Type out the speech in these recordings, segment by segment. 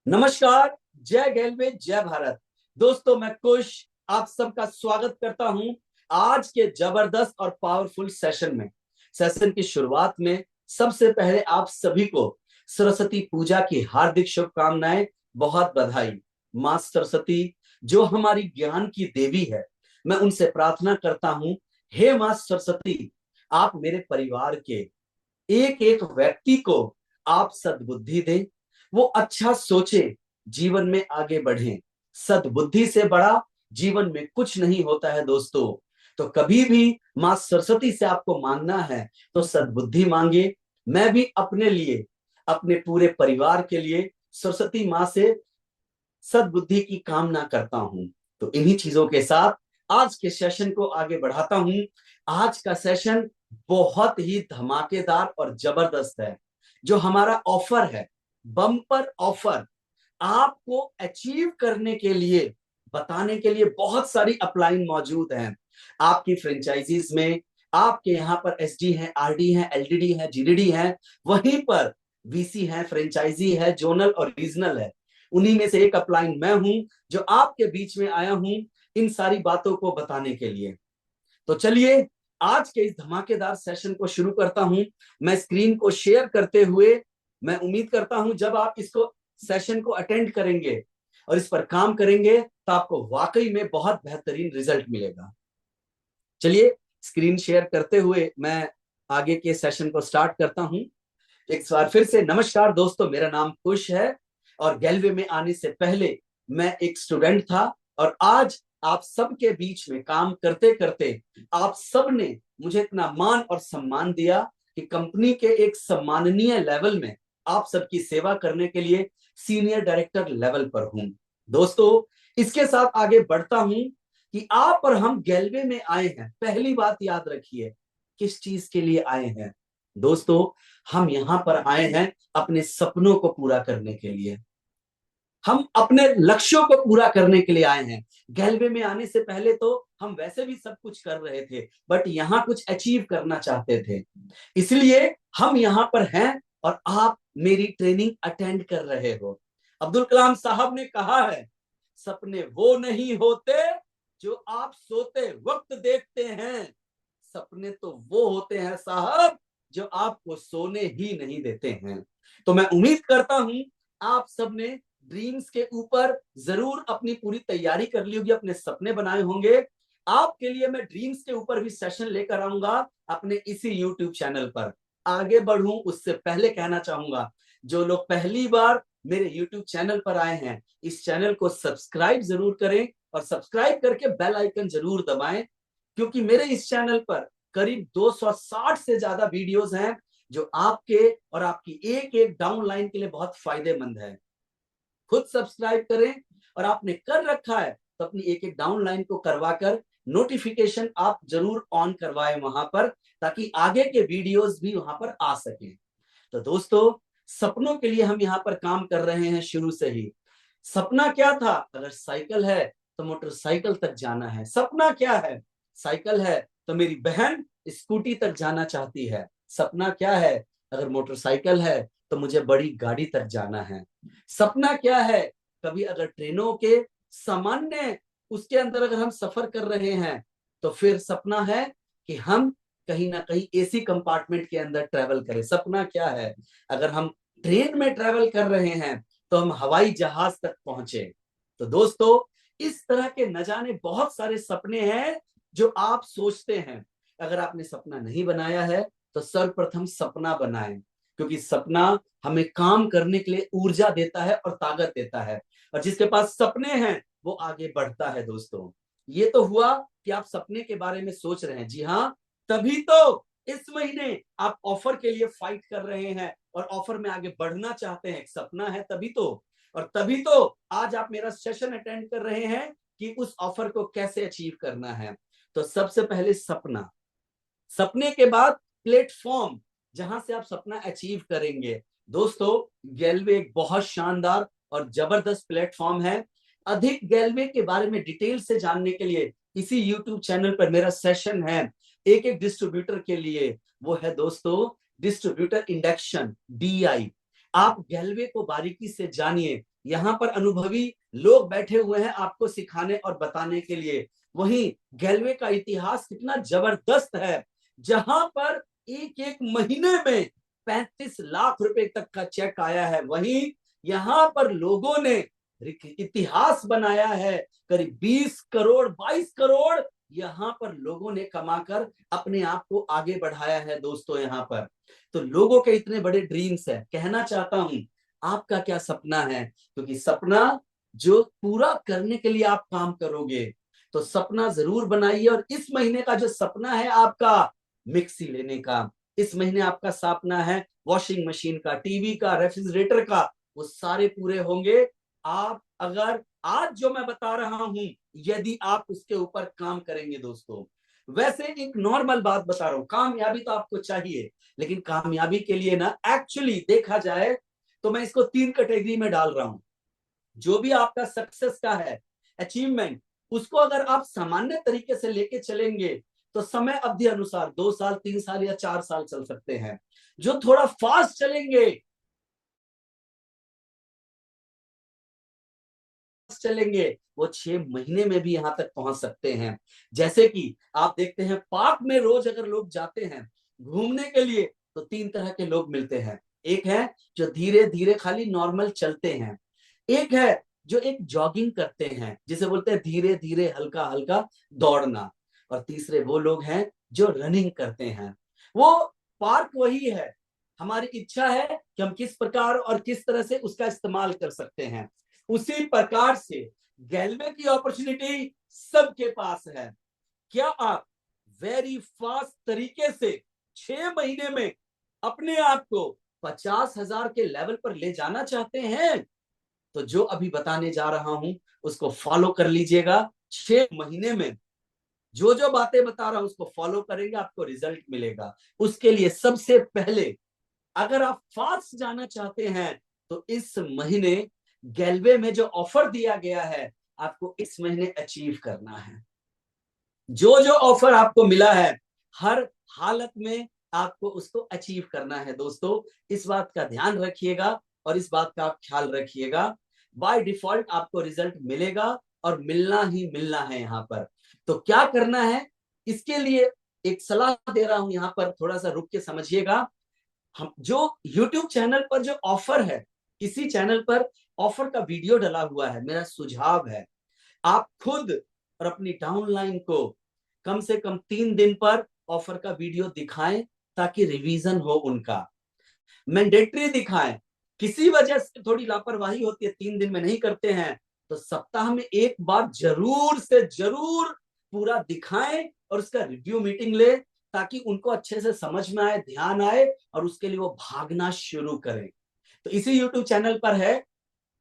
नमस्कार। जय गैलवे, जय भारत। दोस्तों, मैं कुश आप सबका स्वागत करता हूं आज के जबरदस्त और पावरफुल सेशन में। सेशन की शुरुआत में सबसे पहले आप सभी को सरस्वती पूजा की हार्दिक शुभकामनाएं, बहुत बधाई। मां सरस्वती जो हमारी ज्ञान की देवी है, मैं उनसे प्रार्थना करता हूं, हे मां सरस्वती, आप मेरे परिवार के एक एक व्यक्ति को आप सद्बुद्धि दें, वो अच्छा सोचे, जीवन में आगे बढ़े। सद्बुद्धि से बड़ा जीवन में कुछ नहीं होता है दोस्तों। तो कभी भी मां सरस्वती से आपको मांगना है तो सद्बुद्धि मांगे। मैं भी अपने लिए, अपने पूरे परिवार के लिए सरस्वती मां से सद्बुद्धि की कामना करता हूं। तो इन्हीं चीजों के साथ आज के सेशन को आगे बढ़ाता हूं। आज का सेशन बहुत ही धमाकेदार और जबरदस्त है। जो हमारा ऑफर है, बम्पर ऑफर, आपको अचीव करने के लिए, बताने के लिए बहुत सारी अपलाइन मौजूद हैं। आपकी फ्रेंचाइजीज में, आपके यहाँ पर एसडी है, आरडी है, एलडीडी है, जीडीडी है, वहीं पर वीसी है, फ्रेंचाइजी है, जोनल और रीजनल है। उन्हीं में से एक अपलाइन मैं हूं जो आपके बीच में आया हूं इन सारी बातों को बताने के लिए। तो चलिए आज के इस धमाकेदार सेशन को शुरू करता हूं। मैं स्क्रीन को शेयर करते हुए, मैं उम्मीद करता हूं जब आप इसको सेशन को अटेंड करेंगे और इस पर काम करेंगे तो आपको वाकई में बहुत बेहतरीन रिजल्ट मिलेगा। चलिए स्क्रीन शेयर करते हुए मैं आगे के सेशन को स्टार्ट करता हूं। एक बार फिर से नमस्कार दोस्तों, मेरा नाम कुश है और गैलवे में आने से पहले मैं एक स्टूडेंट था और आज आप सबके बीच में काम करते करते आप सब ने मुझे इतना मान और सम्मान दिया कि कंपनी के एक सम्माननीय लेवल में आप सबकी सेवा करने के लिए सीनियर डायरेक्टर लेवल पर हूं। दोस्तों, इसके साथ आगे बढ़ता हूं कि आप और हम गैलवे में आए हैं। पहली बात याद रखिए, किस चीज के लिए आए हैं दोस्तों? हम यहां पर आए हैं अपने सपनों को पूरा करने के लिए, हम अपने लक्ष्यों को पूरा करने के लिए आए हैं। गैलवे में आने से पहले तो हम वैसे भी सब कुछ कर रहे थे, बट यहाँ कुछ अचीव करना चाहते थे, इसलिए हम यहाँ पर हैं और आप मेरी ट्रेनिंग अटेंड कर रहे हो। अब्दुल कलाम साहब ने कहा है, सपने वो नहीं होते जो आप सोते वक्त देखते हैं, सपने तो वो होते हैं साहब जो आपको सोने ही नहीं देते हैं। तो मैं उम्मीद करता हूं आप सबने ड्रीम्स के ऊपर जरूर अपनी पूरी तैयारी कर ली होगी, अपने सपने बनाए होंगे। आपके लिए मैं ड्रीम्स के ऊपर भी सेशन लेकर आऊंगा अपने इसी यूट्यूब चैनल पर। आगे बढ़ूं उससे पहले कहना चाहूंगा, जो लोग पहली बार मेरे यूट्यूब चैनल पर आए हैं, इस चैनल को सब्सक्राइब जरूर करें और सब्सक्राइब करके बेल आइकन जरूर दबाएं, क्योंकि मेरे इस चैनल पर करीब 260 से ज्यादा वीडियोस हैं जो आपके और आपकी एक एक डाउनलाइन के लिए बहुत फायदेमंद है। खुद सब्सक्राइब करें और आपने कर रखा है तो अपनी एक एक डाउनलाइन को करवाकर नोटिफिकेशन आप जरूर ऑन करवाएं वहां पर, ताकि आगे के वीडियोस भी वहां पर आ सके। तो दोस्तों, सपनों के लिए हम यहाँ पर काम कर रहे हैं शुरू से ही। सपना क्या था? अगर साइकिल है तो मोटरसाइकिल तक जाना है। सपना क्या है? साइकिल है तो मेरी बहन स्कूटी तक जाना चाहती है। सपना क्या है? अगर मोटरसाइकिल है तो मुझे बड़ी गाड़ी तक जाना है। सपना क्या है? कभी अगर ट्रेनों के सामान्य उसके अंदर अगर हम सफर कर रहे हैं तो फिर सपना है कि हम कहीं ना कहीं एसी कंपार्टमेंट के अंदर ट्रेवल करें। सपना क्या है? अगर हम ट्रेन में ट्रेवल कर रहे हैं तो हम हवाई जहाज तक पहुंचे। तो दोस्तों, इस तरह के न जाने बहुत सारे सपने हैं जो आप सोचते हैं। अगर आपने सपना नहीं बनाया है तो सर्वप्रथम सपना बनाएं, क्योंकि सपना हमें काम करने के लिए ऊर्जा देता है और ताकत देता है, और जिसके पास सपने हैं वो आगे बढ़ता है। दोस्तों, ये तो हुआ कि आप सपने के बारे में सोच रहे हैं। जी हाँ, तभी तो इस महीने आप ऑफर के लिए फाइट कर रहे हैं और ऑफर में आगे बढ़ना चाहते हैं। एक सपना है तभी तो, और तभी तो आज आप मेरा सेशन अटेंड कर रहे हैं कि उस ऑफर को कैसे अचीव करना है। तो सबसे पहले सपना, सपने के बाद प्लेटफॉर्म जहां से आप सपना अचीव करेंगे। दोस्तों, गैलवे एक बहुत शानदार और जबरदस्त प्लेटफॉर्म है। अधिक गैलवे के बारे में डिटेल से जानने के लिए इसी यूट्यूब चैनल पर मेरा सेशन है एक एक डिस्ट्रीब्यूटर के लिए। वो है दोस्तों डिस्ट्रीब्यूटर इंडक्शन, DI। आप गैलवे को बारीकी से जानिए, यहाँ पर अनुभवी लोग बैठे हुए हैं आपको सिखाने और बताने के लिए। वहीं गैलवे का इतिहास कितना जबरदस्त है, जहां पर एक एक महीने में 35 लाख रुपए तक का चेक आया है। वहीं यहाँ पर लोगों ने इतिहास बनाया है, करीब 20 करोड़ 22 करोड़ यहाँ पर लोगों ने कमाकर अपने आप को आगे बढ़ाया है दोस्तों। यहाँ पर तो लोगों के इतने बड़े ड्रीम्स है। कहना चाहता हूं, आपका क्या सपना है? क्योंकि सपना जो पूरा करने के लिए आप काम करोगे, तो सपना जरूर बनाइए। और इस महीने का जो सपना है आपका मिक्सी लेने का, इस महीने आपका सपना है वॉशिंग मशीन का, टीवी का, रेफ्रिजरेटर का, वो सारे पूरे होंगे आप अगर आज जो मैं बता रहा हूं, यदि आप उसके ऊपर काम करेंगे दोस्तों। वैसे एक नॉर्मल बात बता रहा हूं, कामयाबी तो आपको चाहिए, लेकिन कामयाबी के लिए ना एक्चुअली देखा जाए तो मैं इसको 3 कैटेगरी में डाल रहा हूं। जो भी आपका सक्सेस का है अचीवमेंट, उसको अगर आप सामान्य तरीके से लेके चलेंगे तो समय अवधि अनुसार 2 साल 3 साल या 4 साल चल सकते हैं। जो थोड़ा फास्ट चलेंगे वो 6 महीने में भी यहां तक पहुंच सकते हैं। जैसे कि आप देखते हैं पार्क में रोज अगर लोग जाते हैं घूमने के लिए, तो 3 तरह के लोग मिलते हैं। एक है जो धीरे धीरे खाली नॉर्मल चलते हैं, एक है जो एक जॉगिंग करते हैं जिसे बोलते हैं धीरे धीरे हल्का हल्का दौड़ना, और तीसरे वो लोग हैं जो रनिंग करते हैं। वो पार्क वही है, हमारी इच्छा है कि हम किस प्रकार और किस तरह से उसका इस्तेमाल कर सकते हैं। उसी प्रकार से गैलवे की अपॉर्चुनिटी सबके पास है। क्या आप वेरी फास्ट तरीके से 6 महीने में अपने आप को 50,000 के लेवल पर ले जाना चाहते हैं? तो जो अभी बताने जा रहा हूं उसको फॉलो कर लीजिएगा। 6 महीने में जो जो बातें बता रहा हूं उसको फॉलो करेंगे, आपको रिजल्ट मिलेगा। उसके लिए सबसे पहले अगर आप फास्ट जाना चाहते हैं तो इस महीने गैलवे में जो ऑफर दिया गया है आपको इस महीने अचीव करना है। जो जो ऑफर आपको मिला है हर हालत में आपको उसको अचीव करना है दोस्तों। इस बात का ध्यान रखिएगा और इस बात का आप ख्याल रखिएगा। बाय डिफॉल्ट आपको रिजल्ट मिलेगा और मिलना ही मिलना है। यहाँ पर तो क्या करना है, इसके लिए एक सलाह दे रहा हूं, यहाँ पर थोड़ा सा रुक के समझिएगा। हम जो YouTube चैनल पर जो ऑफर है, इसी चैनल पर ऑफर का वीडियो डला हुआ है। मेरा सुझाव है आप खुद और अपनी डाउनलाइन को कम से कम 3 दिन पर ऑफर का वीडियो दिखाएं, ताकि रिवीजन हो उनका। मैंडेटरी दिखाएं। किसी वजह से थोड़ी लापरवाही होती है, 3 दिन में नहीं करते हैं, तो सप्ताह में एक बार जरूर से जरूर पूरा दिखाएं और उसका रिव्यू मीटिंग ले, ताकि उनको अच्छे से समझ में आए, ध्यान आए और उसके लिए वो भागना शुरू करें। तो इसी YouTube चैनल पर है।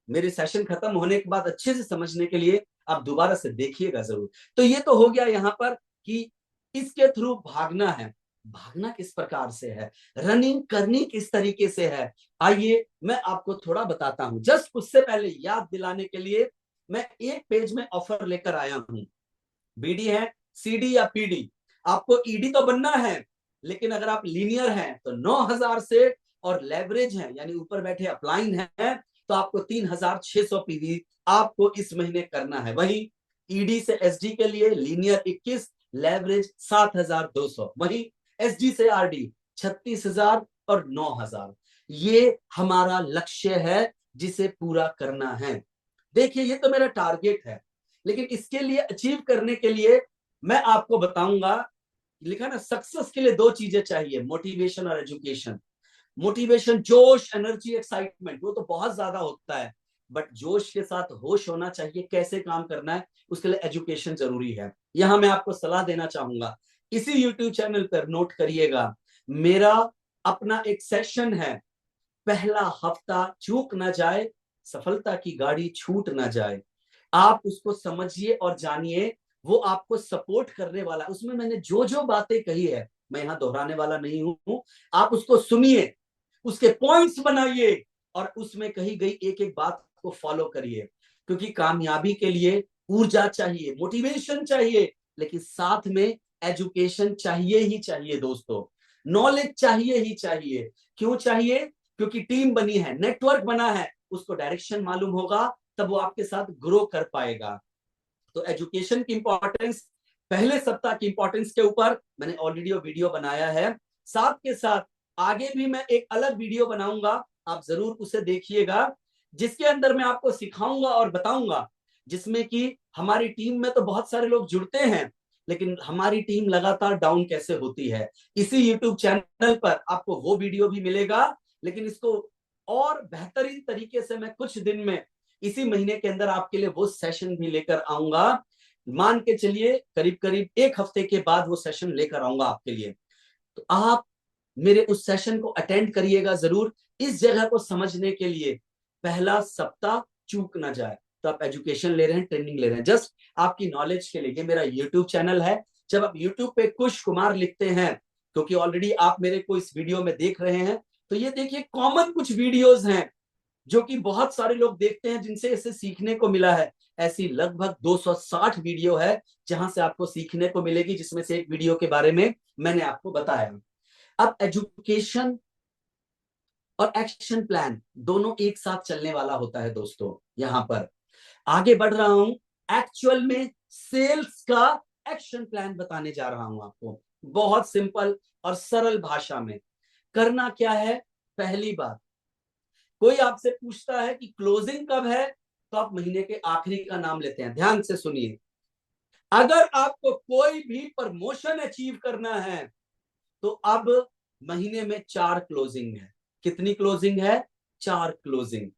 मेरे सेशन खत्म होने के बाद अच्छे से समझने के लिए आप दोबारा से देखिएगा जरूर। तो ये तो हो गया यहाँ पर कि इसके थ्रू भागना है। भागना किस प्रकार से है, रनिंग करनी किस तरीके से है, आइए मैं आपको थोड़ा बताता हूं। जस्ट उससे पहले याद दिलाने के लिए मैं एक पेज में ऑफर लेकर आया हूं। बीडी है, सीडी या पीडी। आपको ईडी तो बनना है, लेकिन अगर आप लीनियर हैं तो 9,000 से, और लेवरेज है यानी ऊपर बैठे अपलाइन है तो आपको 3,600 पीवी आपको इस महीने करना है। वही ईडी से एसडी के लिए लीनियर 21, लेवरेज 7,200, वही एसडी से आरडी 36,000 और 9,000। ये हमारा लक्ष्य है जिसे पूरा करना है। देखिए ये तो मेरा टारगेट है, लेकिन इसके लिए अचीव करने के लिए मैं आपको बताऊंगा। लिखा ना, सक्सेस के लिए 2 चीजें चाहिए, मोटिवेशन और एजुकेशन। मोटिवेशन, जोश, एनर्जी, एक्साइटमेंट, वो तो बहुत ज्यादा होता है, बट जोश के साथ होश होना चाहिए। कैसे काम करना है उसके लिए एजुकेशन जरूरी है। यहां मैं आपको सलाह देना चाहूंगा, इसी यूट्यूब चैनल पर नोट करिएगा, मेरा अपना एक सेशन है, पहला हफ्ता चूक ना जाए, सफलता की गाड़ी छूट ना जाए। आप उसको समझिए और जानिए, वो आपको सपोर्ट करने वाला। उसमें मैंने जो जो बातें कही है मैं यहाँ दोहराने वाला नहीं हूं, आप उसको सुनिए, उसके पॉइंट्स बनाइए और उसमें कही गई एक एक बात को फॉलो करिए। क्योंकि कामयाबी के लिए ऊर्जा चाहिए, मोटिवेशन चाहिए, लेकिन साथ में एजुकेशन चाहिए ही चाहिए दोस्तों। नॉलेज चाहिए ही चाहिए। क्यों चाहिए? क्योंकि टीम बनी है, नेटवर्क बना है, उसको डायरेक्शन मालूम होगा, तब वो आपके साथ ग्रो कर पाएगा। तो एजुकेशन की इंपॉर्टेंस, पहले सप्ताह की इंपॉर्टेंस के ऊपर मैंने ऑलरेडी वीडियो बनाया है। साथ के साथ आगे भी मैं एक अलग वीडियो बनाऊंगा, आप जरूर उसे देखिएगा, जिसके अंदर मैं आपको सिखाऊंगा और बताऊंगा, जिसमें कि हमारी टीम में तो बहुत सारे लोग जुड़ते हैं, लेकिन हमारी टीम लगातार डाउन कैसे होती है। इसी यूट्यूब चैनल पर आपको वो वीडियो भी मिलेगा, लेकिन इसको और बेहतरीन तरीके से मैं कुछ दिन में, इसी महीने के अंदर आपके लिए वो सेशन भी लेकर आऊंगा। मान के चलिए करीब करीब एक हफ्ते के बाद वो सेशन लेकर आऊंगा आपके लिए। तो आप मेरे उस सेशन को अटेंड करिएगा जरूर। इस जगह को समझने के लिए पहला सप्ताह चूक ना जाए। तो आप एजुकेशन ले रहे हैं, ट्रेनिंग ले रहे हैं, जस्ट आपकी नॉलेज के लिए। ये मेरा यूट्यूब चैनल है। जब आप यूट्यूब पे कुश कुमार लिखते हैं, क्योंकि ऑलरेडी आप मेरे को इस वीडियो में देख रहे हैं, तो ये देखिए कॉमन कुछ वीडियोस हैं जो कि बहुत सारे लोग देखते हैं, जिनसे इसे सीखने को मिला है। ऐसी लगभग 260 वीडियो है जहां से आपको सीखने को मिलेगी, जिसमें से एक वीडियो के बारे में मैंने आपको बताया। अब एजुकेशन और एक्शन प्लान दोनों एक साथ चलने वाला होता है दोस्तों। यहां पर आगे बढ़ रहा हूं, एक्चुअल में सेल्स का एक्शन प्लान बताने जा रहा हूं आपको, बहुत सिंपल और सरल भाषा में। करना क्या है, पहली बात, कोई आपसे पूछता है कि क्लोजिंग कब है, तो आप महीने के आखिरी का नाम लेते हैं। ध्यान से सुनिए, अगर आपको कोई भी प्रमोशन अचीव करना है, तो अब महीने में 4 क्लोजिंग है। कितनी क्लोजिंग है? 4 क्लोजिंग।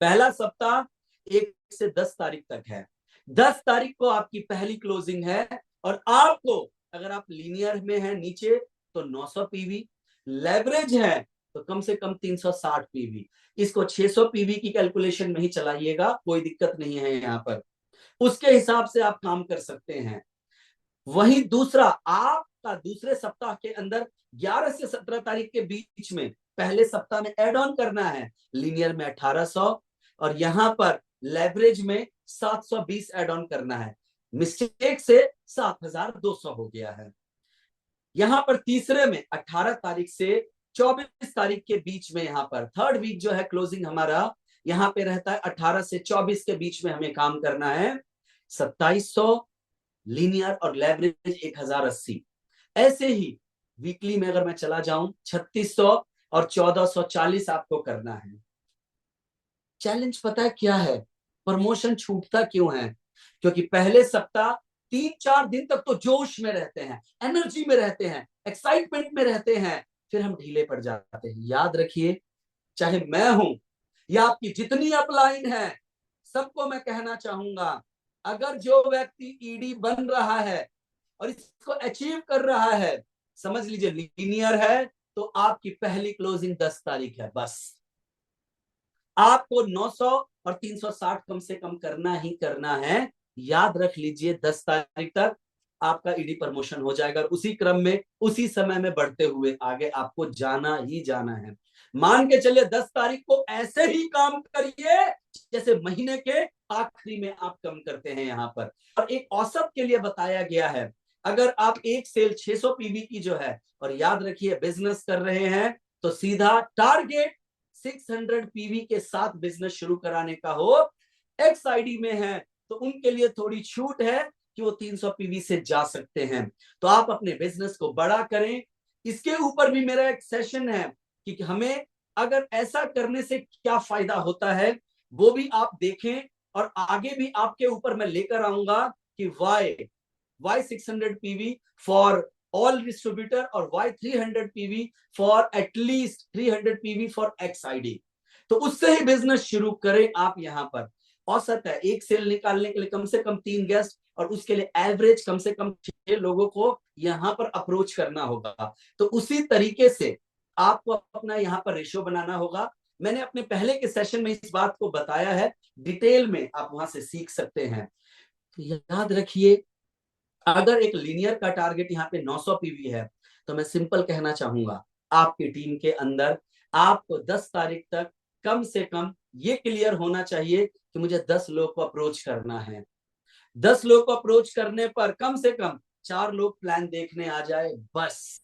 पहला सप्ताह 1 से 10 तारीख तक है। 10 तारीख को आपकी पहली क्लोजिंग है, और आपको, अगर आप लीनियर में है नीचे, तो 900 पीवी, लेवरेज है तो कम से कम 360 पीवी। इसको 600 पीवी की कैलकुलेशन में ही चलाइएगा, कोई दिक्कत नहीं है यहां पर, उसके हिसाब से आप काम कर सकते हैं। वहीं दूसरा, आपका दूसरे सप्ताह के अंदर 11 से 17 तारीख के बीच में पहले सप्ताह में एड ऑन करना है। लीनियर में 1800 और यहां पर लेवरेज में 720 एड ऑन करना है। मिस्टेक से 7200 हो गया है। यहां पर तीसरे में 18 तारीख से 24 तारीख के बीच में, यहां पर थर्ड वीक जो है क्लोजिंग हमारा यहां पे रहता है। 18 से 24 के बीच में हमें काम करना है। 2700 लीनियर और लेवरेज 1080। ऐसे ही वीकली में अगर मैं चला जाऊं, 3600 और 1440 आपको करना है। चैलेंज पता है क्या है? प्रमोशन छूटता क्यों है? क्योंकि पहले सप्ताह 3-4 दिन तक तो जोश में रहते हैं, एनर्जी में रहते हैं, एक्साइटमेंट में रहते हैं, फिर हम ढीले पड़ जाते हैं। याद रखिए, चाहे मैं हूं या आपकी जितनी अपलाइन है, सबको मैं कहना चाहूंगा, अगर जो व्यक्ति ईडी बन रहा है और इसको अचीव कर रहा है, समझ लीजिए लीनियर है, तो आपकी पहली क्लोजिंग 10 तारीख है। बस आपको 900 और 360 कम से कम करना ही करना है। याद रख लीजिए, 10 तारीख तक आपका ईडी प्रमोशन हो जाएगा, और उसी क्रम में, उसी समय में बढ़ते हुए आगे आपको जाना ही जाना है। मान के चलिए 10 तारीख को ऐसे ही काम करिए जैसे महीने के आखिरी में आप कम करते हैं यहां पर। और एक औसत के लिए बताया गया है, अगर आप एक सेल 600 पीवी की जो है, और याद रखिए बिजनेस कर रहे हैं, तो सीधा टारगेट 600 पीवी के साथ बिजनेस शुरू कराने का हो, एक्स आईडी में है तो उनके लिए थोड़ी छूट है कि वो 300 पीवी से जा सकते हैं। तो आप अपने बिजनेस को बड़ा करें। इसके ऊपर भी मेरा एक सेशन है कि हमें अगर ऐसा करने से क्या फायदा होता है, वो भी आप देखें। और आगे भी आपके ऊपर मैं लेकर आऊंगा कि Y 600 PV for all distributor और Y300 PV for at least 300 PV for XID। तो उससे ही बिजनेस शुरू करें आप। यहां पर औसत है एक सेल निकालने के लिए कम से कम 3 गेस्ट, और उसके लिए एवरेज कम से कम 6 लोगों को यहां पर अप्रोच करना होगा। तो उसी तरीके से आपको अपना यहां पर रेशियो बनाना होगा। मैंने अपने पहले के सेशन में इस बात को बताया है, डिटेल में आप वहां से सीख सकते हैं। तो याद रखिए, अगर एक लीनियर का टारगेट यहाँ पे 900 पीवी है, तो मैं सिंपल कहना चाहूंगा, आपकी टीम के अंदर आपको 10 तारीख तक कम से कम ये क्लियर होना चाहिए कि मुझे 10 लोग को अप्रोच करना है। 10 लोग को अप्रोच करने पर कम से कम 4 लोग प्लान देखने आ जाए, बस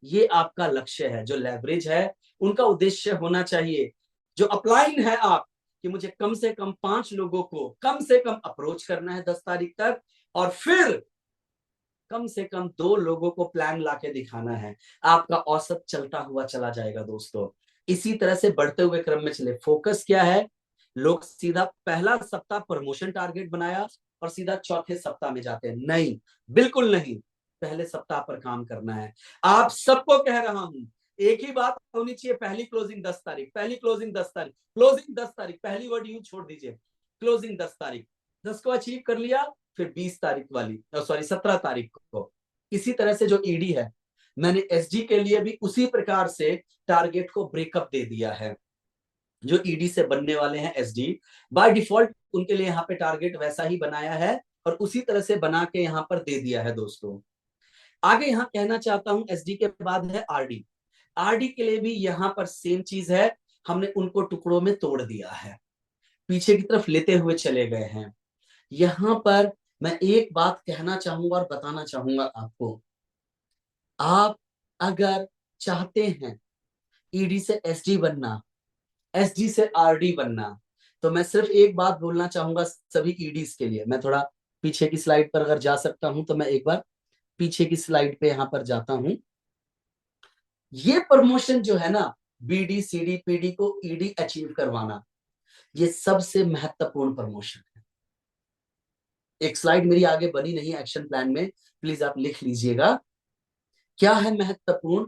ये आपका लक्ष्य है। जो लेवरेज है, उनका उद्देश्य होना चाहिए जो अपलाइन है आप कि मुझे कम से कम 5 लोगों को कम से कम अप्रोच करना है 10 तारीख तक, और फिर कम से कम 2 लोगों को प्लान लाके दिखाना है, आपका औसत चलता हुआ चला जाएगा दोस्तों। इसी तरह से बढ़ते हुए क्रम में चले। फोकस क्या है? लोग सीधा पहला सप्ताह प्रमोशन टारगेट बनाया और सीधा चौथे सप्ताह में जाते हैं। नहीं, बिल्कुल नहीं, पहले सप्ताह पर काम करना है। आप सबको कह रहा हूं, एक ही बात होनी चाहिए, पहली क्लोजिंग 10 तारीख, पहली क्लोजिंग 10 तारीख, क्लोजिंग 10 तारीख, पहली वर्ड यूज छोड़ दीजिए, क्लोजिंग 10 तारीख। 10 को अचीव कर लिया, फिर 20 तारीख वाली, सॉरी 17 तारीख को। इसी तरह से जो ईडी है, मैंने एसडी के लिए भी उसी प्रकार से टारगेट को ब्रेकअप दे दिया है। जो ईडी से बनने वाले हैं एसडी, बाय डिफॉल्ट उनके लिए यहाँ पे टारगेट वैसा ही बनाया है और उसी तरह से बना के यहाँ पर दे दिया है दोस्तों। आगे यहाँ कहना चाहता हूं, एसडी के बाद है आरडी। आरडी के लिए भी यहाँ पर सेम चीज है, हमने उनको टुकड़ों में तोड़ दिया है, पीछे की तरफ लेते हुए चले गए हैं। यहां पर मैं एक बात कहना चाहूंगा और बताना चाहूंगा आपको, आप अगर चाहते हैं ईडी से एसडी बनना, एसडी से आरडी बनना, तो मैं सिर्फ एक बात बोलना चाहूंगा सभी ईडीज के लिए। मैं थोड़ा पीछे की स्लाइड पर अगर जा सकता हूं तो मैं एक बार पीछे की स्लाइड पे यहां पर जाता हूं। ये प्रमोशन जो है ना, बीडी सीडी पीडी को ईडी अचीव करवाना, ये सबसे महत्वपूर्ण प्रमोशन है। एक स्लाइड मेरी आगे बनी नहीं एक्शन प्लान में, प्लीज आप लिख लीजिएगा। क्या है महत्वपूर्ण?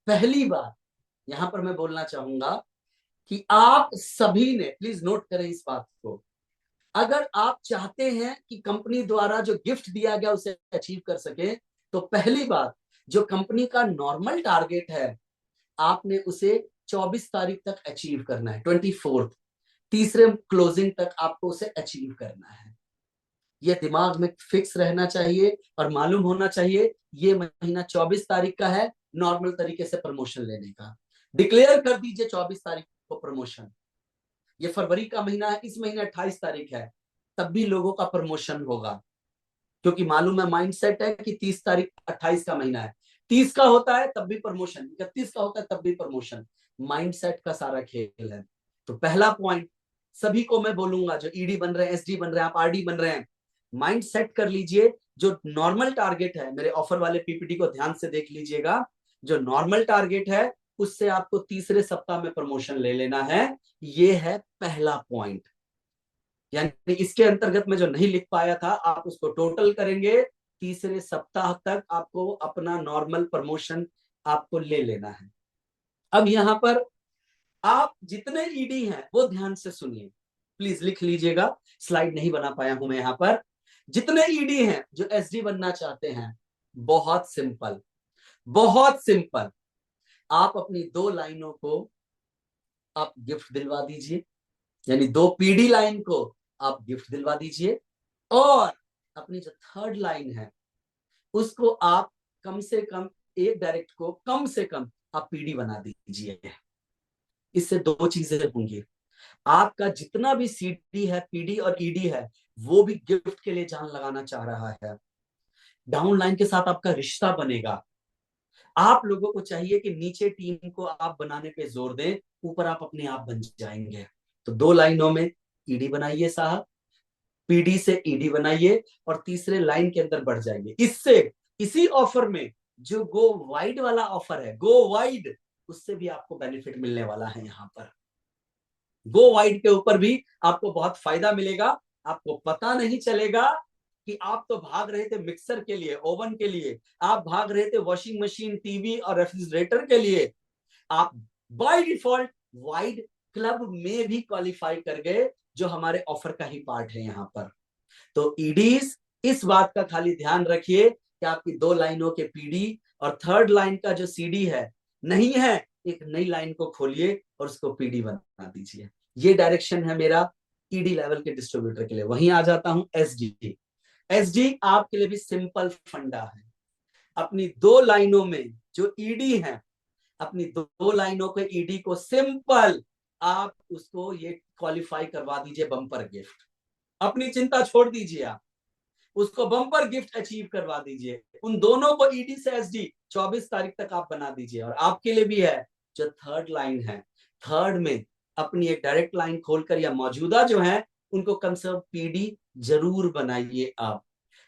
पहली बात यहां पर मैं बोलना चाहूंगा कि आप सभी ने, प्लीज नोट करें इस बात को, अगर आप चाहते हैं कि कंपनी द्वारा जो गिफ्ट दिया गया उसे अचीव कर सके, तो पहली बात, जो कंपनी का नॉर्मल टारगेट है आपने उसे 24 तारीख तक अचीव करना है, 24th, तीसरे क्लोजिंग तक आपको उसे अचीव करना है। ये दिमाग में फिक्स रहना चाहिए और मालूम होना चाहिए ये महीना 24 तारीख का है नॉर्मल तरीके से प्रमोशन लेने का। डिक्लेयर कर दीजिए 24 तारीख को प्रमोशन। ये फरवरी का महीना है, इस महीने 28 तारीख है, तब भी लोगों का प्रमोशन होगा, क्योंकि मालूम है, माइंडसेट है कि 30 तारीख 28 का महीना है, 30 का होता है तब भी प्रमोशन, 31 का होता है तब भी प्रमोशन। माइंडसेट का सारा खेल है। तो पहला पॉइंट सभी को मैं बोलूंगा, जो ईडी बन रहे हैं, एसडी बन रहे हैं, आप आरडी बन रहे हैं, माइंड सेट कर लीजिए। जो नॉर्मल टारगेट है, मेरे ऑफर वाले पीपीटी को ध्यान से देख लीजिएगा, जो नॉर्मल टारगेट है उससे आपको तीसरे सप्ताह में प्रमोशन ले लेना है। ये है पहला पॉइंट। यानी इसके अंतर्गत मैं जो नहीं लिख पाया था, आप उसको टोटल करेंगे, तीसरे सप्ताह तक आपको अपना नॉर्मल प्रमोशन आपको ले लेना है। अब यहां पर आप जितने ईडी हैं वो ध्यान से सुनिए, प्लीज लिख लीजिएगा, स्लाइड नहीं बना पाया हूं मैं यहां पर। जितने ईडी हैं जो एसडी बनना चाहते हैं, बहुत सिंपल, बहुत सिंपल, आप अपनी 2 लाइनों को आप गिफ्ट दिलवा दीजिए, यानी 2 पीडी लाइन को आप गिफ्ट दिलवा दीजिए, और अपनी जो थर्ड लाइन है उसको आप कम से कम एक डायरेक्ट को कम से कम आप पीडी बना दीजिए। इससे 2 चीजें होंगी, आपका जितना भी सीडी है, पीडी और ईडी है, वो भी गिफ्ट के लिए जान लगाना चाह रहा है। डाउनलाइन के साथ आपका रिश्ता बनेगा। आप लोगों को चाहिए कि नीचे टीम को आप बनाने पे जोर दें, ऊपर आप अपने आप बन जाएंगे। तो 2 लाइनों में ईडी बनाइए साहब, पीडी से ईडी बनाइए, और तीसरे लाइन के अंदर बढ़ जाएंगे। इससे इसी ऑफर में जो गो वाइड वाला ऑफर है, गो वाइड, उससे भी आपको बेनिफिट मिलने वाला है। यहां पर गो वाइड के ऊपर भी आपको बहुत फायदा मिलेगा। आपको पता नहीं चलेगा कि आप तो भाग रहे थे मिक्सर के लिए, ओवन के लिए, आप भाग रहे थे वॉशिंग मशीन, टीवी और रेफ्रिजरेटर के लिए, आप बाय डिफॉल्ट वाइड क्लब में भी क्वालिफाई कर गए, जो हमारे ऑफर का ही पार्ट है यहां पर। तो ईडीज, इस बात का खाली ध्यान रखिए कि आपकी 2 लाइनों के पीडी और थर्ड लाइन का जो सीडी है नहीं है, एक नई लाइन को खोलिए और उसको पीडी बना दीजिए। ये डायरेक्शन है मेरा ईडी लेवल के डिस्ट्रीब्यूटर के लिए। वहीं आ जाता हूं एसडी। एसडी आपके लिए भी सिंपल फंडा है। अपनी 2 लाइनों में जो ईडी है, अपनी 2 लाइनों के ईडी को सिंपल आप उसको ये क्वालिफाई करवा दीजिए बम्पर गिफ्ट। अपनी चिंता छोड़ दीजिए, आप उसको बम्पर गिफ्ट अचीव करवा दीजिए। उन दोनों को ईडी से एसडी 24 तारीख तक आप बना दीजिए। और आपके लिए भी है जो थर्ड लाइन है, थर्ड में अपनी एक डायरेक्ट लाइन खोलकर या मौजूदा जो है उनको कम से कम पीडी जरूर बनाइए आप।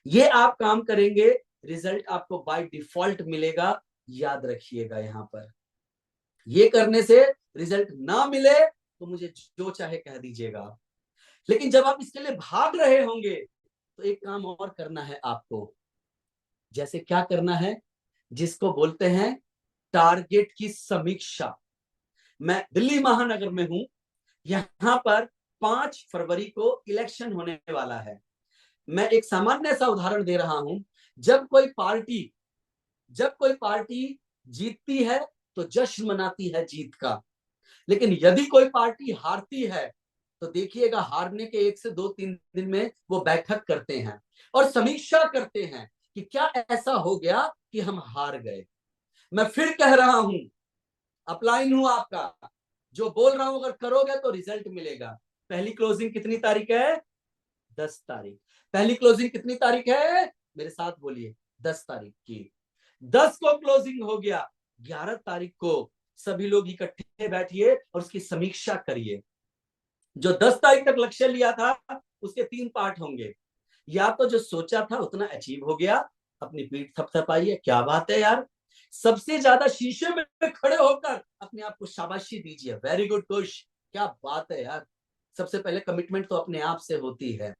ये आप काम करेंगे, रिजल्ट आपको बाय डिफॉल्ट मिलेगा, याद रखिएगा। यहां पर ये करने से रिजल्ट ना मिले तो मुझे जो चाहे कह दीजिएगा। लेकिन जब आप इसके लिए भाग रहे होंगे तो एक काम और करना है आपको। जैसे क्या करना है, जिसको बोलते हैं टारगेट की समीक्षा। मैं दिल्ली महानगर में हूं, यहां पर 5 फरवरी को इलेक्शन होने वाला है। मैं एक सामान्य सा उदाहरण दे रहा हूं। जब कोई पार्टी जब कोई पार्टी जीतती है तो जश्न मनाती है जीत का, लेकिन यदि कोई पार्टी हारती है तो देखिएगा हारने के 1 से 2 3 दिन में वो बैठक करते हैं और समीक्षा करते हैं कि क्या ऐसा हो गया कि हम हार गए। मैं फिर कह रहा हूं, अपलाइन हूं आपका, जो बोल रहा हूं अगर करोगे तो रिजल्ट मिलेगा। पहली क्लोजिंग कितनी तारीख है? 10 तारीख। पहली क्लोजिंग कितनी तारीख है? मेरे साथ बोलिए, 10 तारीख की। 10 को क्लोजिंग हो गया, 11 तारीख को सभी लोग इकट्ठे बैठिए और उसकी समीक्षा करिए। जो 10 तारीख तक लक्ष्य लिया था उसके 3 पार्ट होंगे। या तो जो सोचा था उतना अचीव हो गया, अपनी पीठ थपथपाइए, क्या बात है यार। सबसे ज्यादा शीशे में खड़े होकर अपने आप को शाबाशी दीजिए, वेरी गुड खुश, क्या बात है यार। सबसे पहले कमिटमेंट तो अपने आप से होती है,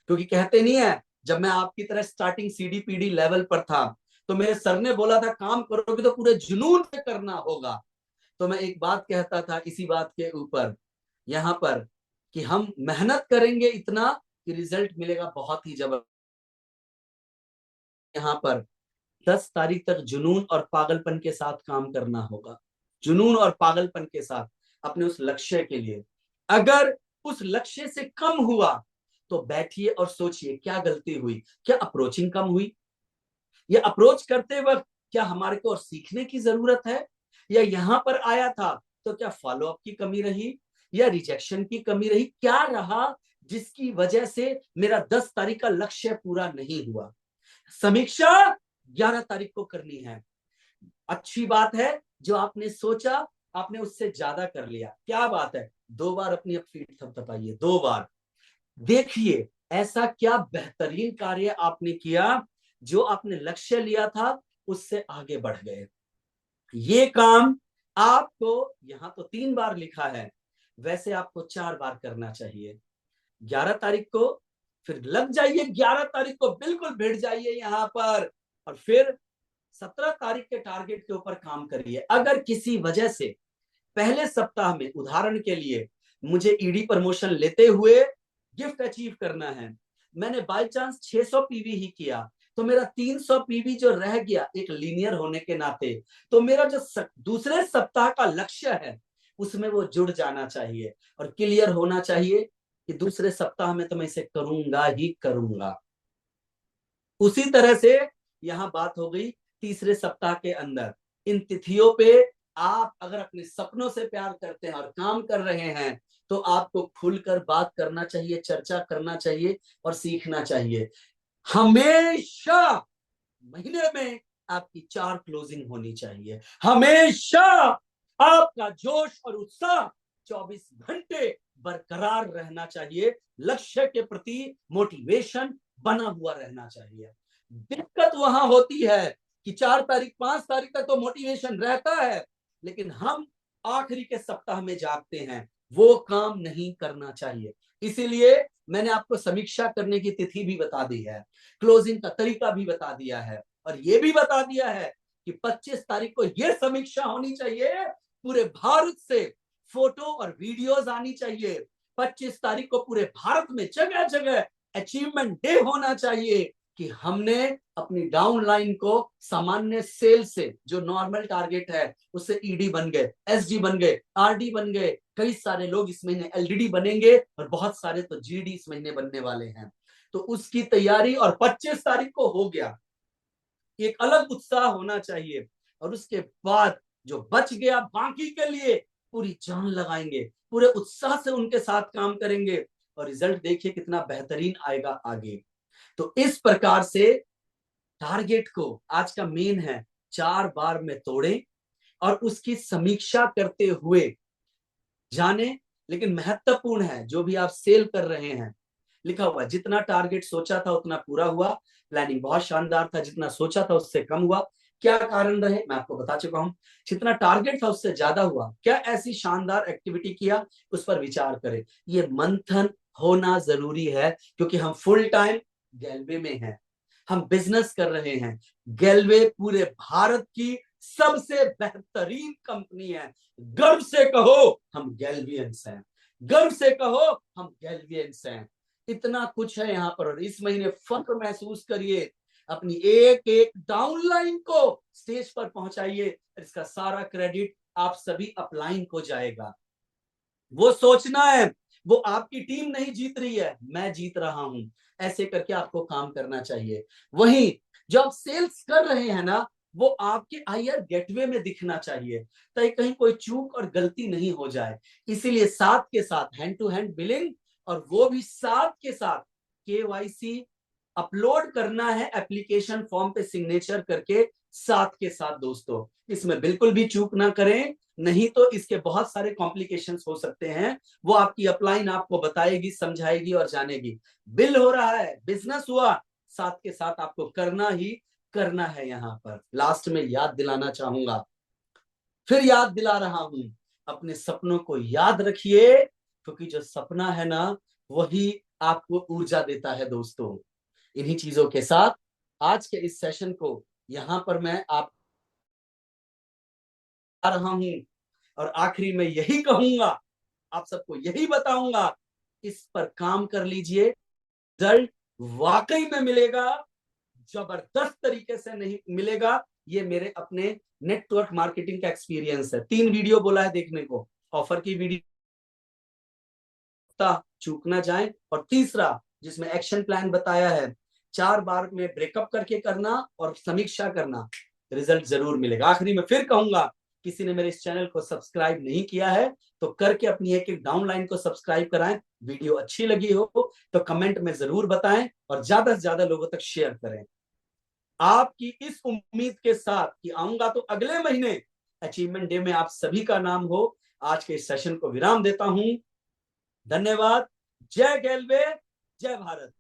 क्योंकि कहते नहीं है, जब मैं आपकी तरह स्टार्टिंग सीडीपीडी लेवल पर था तो मेरे सर ने बोला था काम करोगे तो पूरे जुनून से करना होगा। तो मैं एक बात कहता था इसी बात के ऊपर यहाँ पर, कि हम मेहनत करेंगे इतना कि रिजल्ट मिलेगा बहुत ही जबरदस्त। यहाँ पर 10 तारीख तक जुनून और पागलपन के साथ काम करना होगा, जुनून और पागलपन के साथ अपने उस लक्ष्य के लिए। अगर उस लक्ष्य से कम हुआ तो बैठिए और सोचिए क्या गलती हुई, क्या अप्रोचिंग कम हुई, या अप्रोच करते वक्त क्या हमारे को और सीखने की जरूरत है, या यहां पर आया था तो क्या फॉलो अप की कमी रही, या रिजेक्शन की कमी रही, क्या रहा जिसकी वजह से मेरा 10 तारीख का लक्ष्य पूरा नहीं हुआ। समीक्षा 11 तारीख को करनी है। अच्छी बात है जो आपने सोचा आपने उससे ज्यादा कर लिया, क्या बात है। 2 बार अपनी फीट थपथपाइए, 2 बार देखिए ऐसा क्या बेहतरीन कार्य आपने किया, जो आपने लक्ष्य लिया था उससे आगे बढ़ गए। ये काम आपको यहां तो 3 बार लिखा है, वैसे आपको 4 बार करना चाहिए। 11 तारीख को फिर लग जाइए, 11 तारीख को बिल्कुल भिड़ जाइए यहां पर, और फिर 17 तारीख के टारगेट के ऊपर काम करिए। अगर किसी वजह से पहले सप्ताह में, उदाहरण के लिए, मुझे ईडी प्रमोशन लेते हुए गिफ्ट अचीव करना है, मैंने बाय चांस 600 पीवी ही किया, तो मेरा 300 पीवी जो रह गया एक लीनियर होने के नाते, तो मेरा जो दूसरे सप्ताह का लक्ष्य है उसमें वो जुड़ जाना चाहिए और क्लियर होना चाहिए कि दूसरे सप्ताह में तो मैं इसे करूंगा ही करूंगा। उसी तरह से यहां बात हो गई तीसरे सप्ताह के अंदर। इन तिथियों पे आप अगर अपने सपनों से प्यार करते हैं और काम कर रहे हैं तो आपको खुलकर बात करना चाहिए, चर्चा करना चाहिए और सीखना चाहिए। हमेशा महीने में आपकी 4 क्लोजिंग होनी चाहिए। हमेशा आपका जोश और उत्साह 24 घंटे बरकरार रहना चाहिए। लक्ष्य के प्रति मोटिवेशन बना हुआ रहना चाहिए। दिक्कत वहां होती है कि 4 तारीख 5 तारीख तक तो मोटिवेशन रहता है, लेकिन हम आखिरी के सप्ताह में जागते हैं, वो काम नहीं करना चाहिए। इसीलिए मैंने आपको समीक्षा करने की तिथि भी बता दी है, क्लोजिंग का तरीका भी बता दिया है, और ये भी बता दिया है कि 25 तारीख को यह समीक्षा होनी चाहिए, पूरे भारत से फोटो और वीडियोस आनी चाहिए। 25 तारीख को पूरे भारत में जगह जगह अचीवमेंट डे होना चाहिए कि हमने अपनी डाउन लाइन को सामान्य सेल से, जो नॉर्मल टारगेट है, उससे ईडी बन गए, एसडी बन गए, आरडी बन गए, कई सारे लोग इस महीने एलडीडी बनेंगे और बहुत सारे तो जीडी इस महीने बनने वाले हैं। तो उसकी तैयारी, और 25 तारीख को हो गया, एक अलग उत्साह होना चाहिए। और उसके बाद जो बच गया बाकी के लिए पूरी जान लगाएंगे, पूरे उत्साह से उनके साथ काम करेंगे, और रिजल्ट देखिए कितना बेहतरीन आएगा आगे। तो इस प्रकार से टारगेट को आज का मेन है 4 बार में तोड़ें और उसकी समीक्षा करते हुए जाने, लेकिन महत्वपूर्ण है जो भी आप सेल कर रहे हैं। लिखा हुआ जितना टारगेट सोचा था उतना पूरा हुआ, प्लानिंग बहुत शानदार था, जितना सोचा था उससे कम हुआ, क्या कारण रहे मैं आपको बता चुका हूं। जितना टारगेट था उससे ज्यादा हुआ, क्या ऐसी शानदार एक्टिविटी किया, उस पर विचार करें। ये मंथन होना जरूरी है, क्योंकि हम फुल टाइम गैलवे में हैं, हम बिजनेस कर रहे हैं। गैलवे पूरे भारत की सबसे बेहतरीन कंपनी है। गर्व से कहो हम गैल्वियंस हैं, गर्व से कहो हम गैल्वियंस हैं। इतना कुछ है यहाँ पर, और इस महीने फख्र महसूस करिए, अपनी एक एक डाउनलाइन को स्टेज पर पहुंचाइए। इसका सारा क्रेडिट आप सभी अपलाइन को जाएगा। वो सोचना है वो आपकी टीम नहीं जीत रही है, मैं जीत रहा हूं, ऐसे करके आपको काम करना चाहिए। वहीं जो आप सेल्स कर रहे हैं ना, वो आपके आईआर गेटवे में दिखना चाहिए, ताकि कहीं कोई चूक और गलती नहीं हो जाए। इसीलिए साथ के साथ हैंड टू हैंड बिलिंग, और वो भी साथ के साथ केवाईसी अपलोड करना है एप्लीकेशन फॉर्म पे सिग्नेचर करके, साथ के साथ दोस्तों इसमें बिल्कुल भी चूक ना करें, नहीं तो इसके बहुत सारे कॉम्प्लिकेशंस हो सकते हैं। वो आपकी अपलाइन आपको बताएगी, समझाएगी और जानेगी। बिल हो रहा है, बिजनेस हुआ, साथ के साथ आपको करना ही करना है। यहाँ पर लास्ट में याद दिलाना चाहूंगा, फिर याद दिला रहा हूं, अपने सपनों को याद रखिए, क्योंकि जो सपना है ना वही आपको ऊर्जा देता है दोस्तों। इन्हीं चीजों के साथ आज के इस सेशन को यहां पर मैं आप आ रहा हूं, और आखिरी में यही कहूंगा, आप सबको यही बताऊंगा, इस पर काम कर लीजिए, रिजल्ट वाकई में मिलेगा, जबरदस्त तरीके से नहीं मिलेगा। ये मेरे अपने नेटवर्क मार्केटिंग का एक्सपीरियंस है। 3 वीडियो बोला है देखने को, ऑफर की वीडियो चूक ना जाए, और तीसरा जिसमें एक्शन प्लान बताया है, 4 बार में ब्रेकअप करके करना और समीक्षा करना, रिजल्ट जरूर मिलेगा। आखिरी में फिर कहूंगा, किसी ने मेरे इस चैनल को सब्सक्राइब नहीं किया है तो करके अपनी एक एक डाउनलाइन को सब्सक्राइब कराएं। वीडियो अच्छी लगी हो तो कमेंट में जरूर बताएं, और ज्यादा से ज्यादा लोगों तक शेयर करें। आपकी इस उम्मीद के साथ कि आऊंगा तो अगले महीने अचीवमेंट डे में आप सभी का नाम हो, आज के इस सेशन को विराम देता हूं। धन्यवाद। जय गैलवे, जय भारत।